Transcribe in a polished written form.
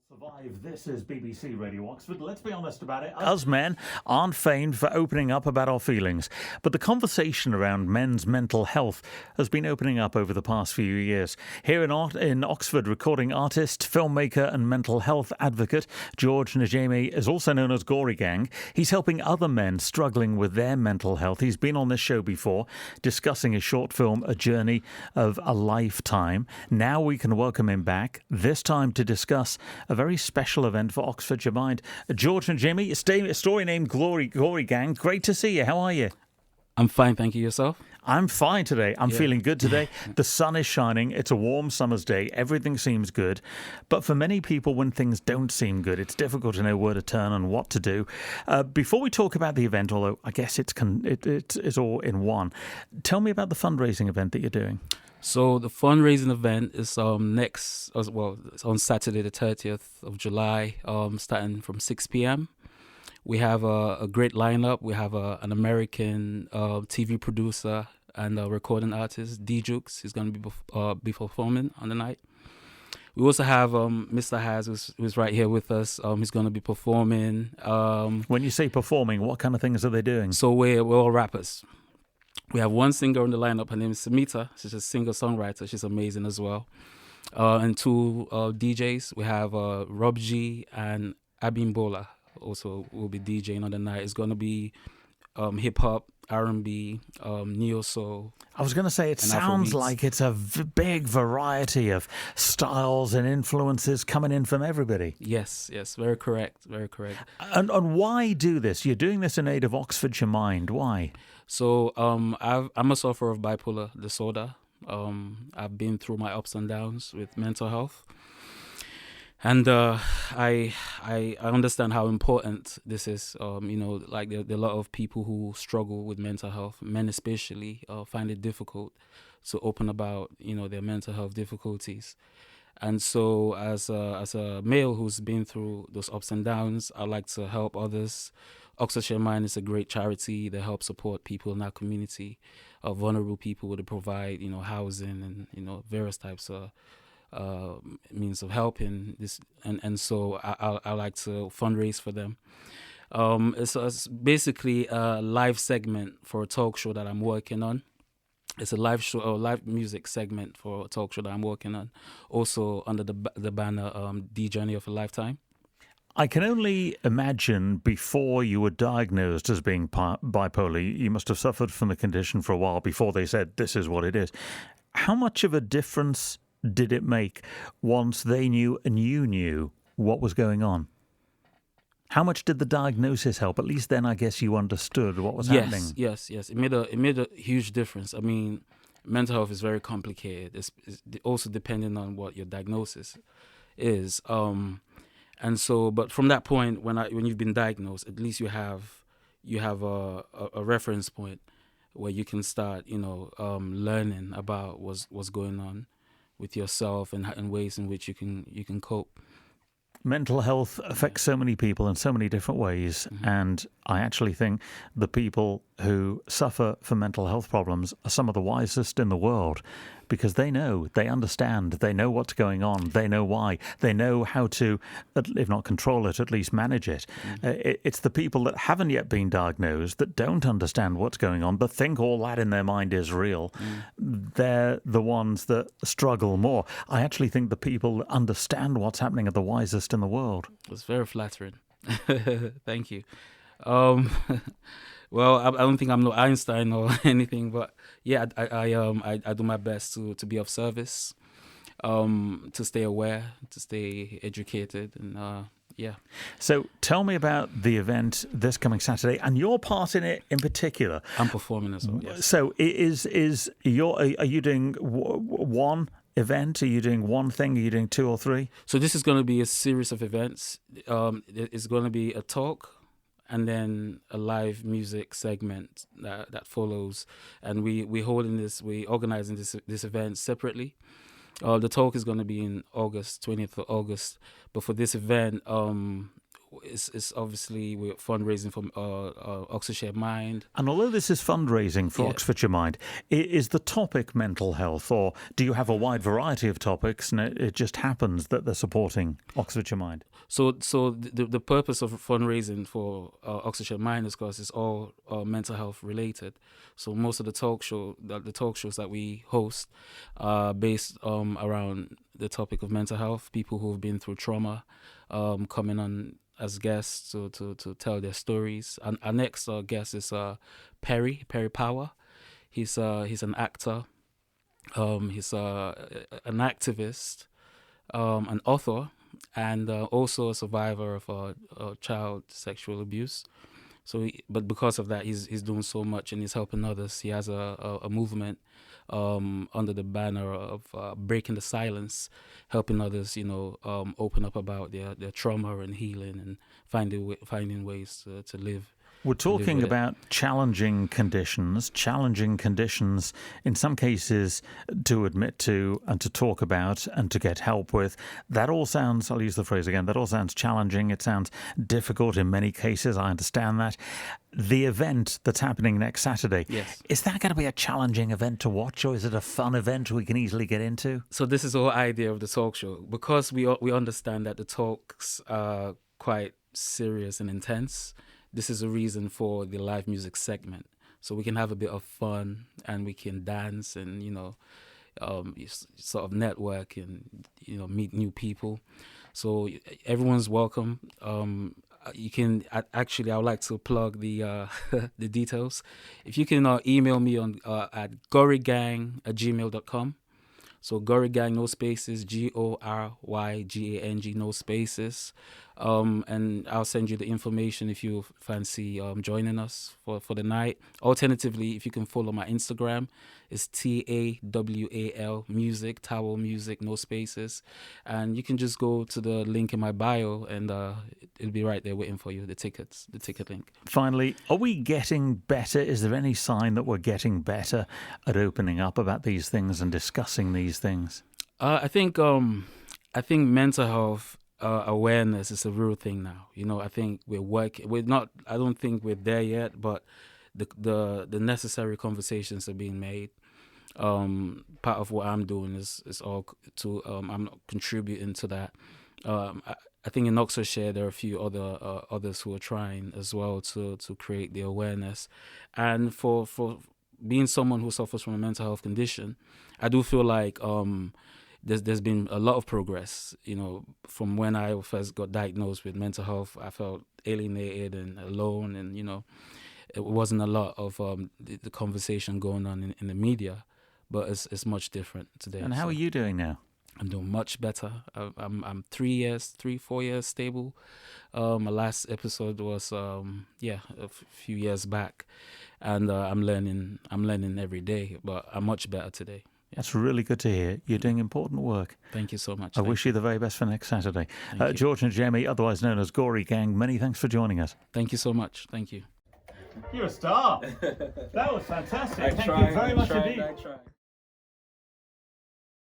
Survive. This is BBC Radio Oxford. Let's be honest about it. Us men aren't famed for opening up about our feelings, but the conversation around men's mental health has been opening up over the past few years. Here in Oxford, recording artist, filmmaker and mental health advocate George Najeme is also known as Gory Gang. He's helping other men struggling with their mental health. He's been on this show before, discussing his short film, A Journey of a Lifetime. Now we can welcome him back, this time to discuss a very special event for Oxfordshire Mind. George and Jimmy, a story named Gory Gang. Great to see you. How are you? I'm fine, thank you. Yourself? I'm fine today. I'm feeling good today. The sun is shining. It's a warm summer's day. Everything seems good. But for many people, when things don't seem good, it's difficult to know where to turn and what to do. Before we talk about the event, although I guess it's all in one, tell me about the fundraising event that you're doing. So the fundraising event is it's on Saturday the 30th of July, starting from 6 p.m. We have a great lineup. We have an American TV producer and a recording artist, D Jukes. He's going to be performing on the night. We also have Mr. Haz, who's right here with us. He's going to be performing. When you say performing, what kind of things are they doing? So we're all rappers. We have one singer in the lineup. Her name is Samita. She's a singer-songwriter. She's amazing as well. And two DJs. We have Rob G and Abimbola also will be DJing on the night. It's going to be hip-hop, R&B, neo-soul. I was going to say, it sounds like it's a big variety of styles and influences coming in from everybody. Yes, very correct. And why do this? You're doing this in aid of Oxfordshire Mind. Why? So I'm a sufferer of bipolar disorder. I've been through my ups and downs with mental health. And I understand how important this is. Like there are a lot of people who struggle with mental health, men especially, find it difficult to open about their mental health difficulties. And so, as a male who's been through those ups and downs, I like to help others. Oxfordshire Mind is a great charity that helps support people in our community, vulnerable people. They provide housing and various types of means of helping this, and so I like to fundraise for them. It's basically a live segment for a talk show that I'm working on. It's a live show or live music segment for a talk show that I'm working on, also under the banner The Journey of a Lifetime. I can only imagine before you were diagnosed as being bipolar, you must have suffered from the condition for a while before they said this is what it is. How much of a difference did it make once they knew and you knew what was going on? How much did the diagnosis help? At least then I guess you understood what was happening. Yes. It made a huge difference. I mean, mental health is very complicated. It's also depending on what your diagnosis is. And so, but from that point, when you've been diagnosed, at least you have a reference point where you can start, learning about what's going on with yourself and ways in which you can cope. Mental health affects so many people in so many different ways, and I actually think the people who suffer from mental health problems are some of the wisest in the world, because they understand, they know what's going on, they know why, they know how to, if not control it, at least manage it. It's the people that haven't yet been diagnosed, that don't understand what's going on, but think all that in their mind is real. They're the ones that struggle more. I actually think the people that understand what's happening are the wisest in the world. It's very flattering. Thank you. Well, I don't think I'm no Einstein or anything, but yeah, I do my best to be of service, to stay aware, to stay educated, and yeah. So tell me about the event this coming Saturday and your part in it in particular. I'm performing as well. Yes. So are you doing one event? Are you doing one thing? Are you doing two or three? So this is going to be a series of events. It's going to be a talk, and then a live music segment that follows. And we organizing this event separately. The talk is going to be in August, 20th of August. But for this event, it's obviously we're fundraising for Oxfordshire Mind. And although this is fundraising for Oxfordshire Mind, is the topic mental health, or do you have a wide variety of topics and it just happens that they're supporting Oxfordshire Mind? So the purpose of fundraising for Oxfordshire Mind is because it's all mental health related. So most of the talk shows that we host are based around the topic of mental health. People who've been through trauma coming on as guests to tell their stories. And our next guest is Perry Power. He's an actor. He's an activist, an author, and also a survivor of child sexual abuse. So, but because of that, he's doing so much and he's helping others. He has a movement under the banner of breaking the silence, helping others, open up about their trauma and healing and finding ways to live. We're talking about challenging conditions in some cases to admit to and to talk about and to get help with. That all sounds, I'll use the phrase again, that all sounds challenging. It sounds difficult in many cases. I understand that. The event that's happening next Saturday, is that going to be a challenging event to watch, or is it a fun event we can easily get into? So this is the whole idea of the talk show. Because we understand that the talks are quite serious and intense, this is a reason for the live music segment. So we can have a bit of fun and we can dance and, sort of network and, meet new people. So everyone's welcome. You can actually, I would like to plug the the details. If you can email me on at gorygang@gmail.com. So Gorygang, no spaces, GORYGANG, no spaces. And I'll send you the information if you fancy joining us for the night. Alternatively, if you can follow my Instagram, it's TAWAL music, Towel music, no spaces. And you can just go to the link in my bio and it'll be right there waiting for you, the ticket link. Finally, are we getting better? Is there any sign that we're getting better at opening up about these things and discussing these things? I think mental health awareness is a real thing now. I think we're working. We're not. I don't think we're there yet, but the necessary conversations are being made. Part of what I'm doing is all to. I'm not contributing to that. I think in Oxfordshire there are a few others who are trying as well to create the awareness, and for being someone who suffers from a mental health condition, I do feel like there's been a lot of progress. From when I first got diagnosed with mental health, I felt alienated and alone, and it wasn't a lot of the conversation going on in the media, but it's much different today. And how are you doing now? I'm doing much better. I'm 3-4 years stable. My last episode was a few years back, and I'm learning every day. But I'm much better today. Yeah. That's really good to hear. You're doing important work. Thank you so much. I wish you the very best for next Saturday. George Najeme, otherwise known as Gory Gang, many thanks for joining us. Thank you so much. Thank you. You're a star. That was fantastic. Thank you very much indeed.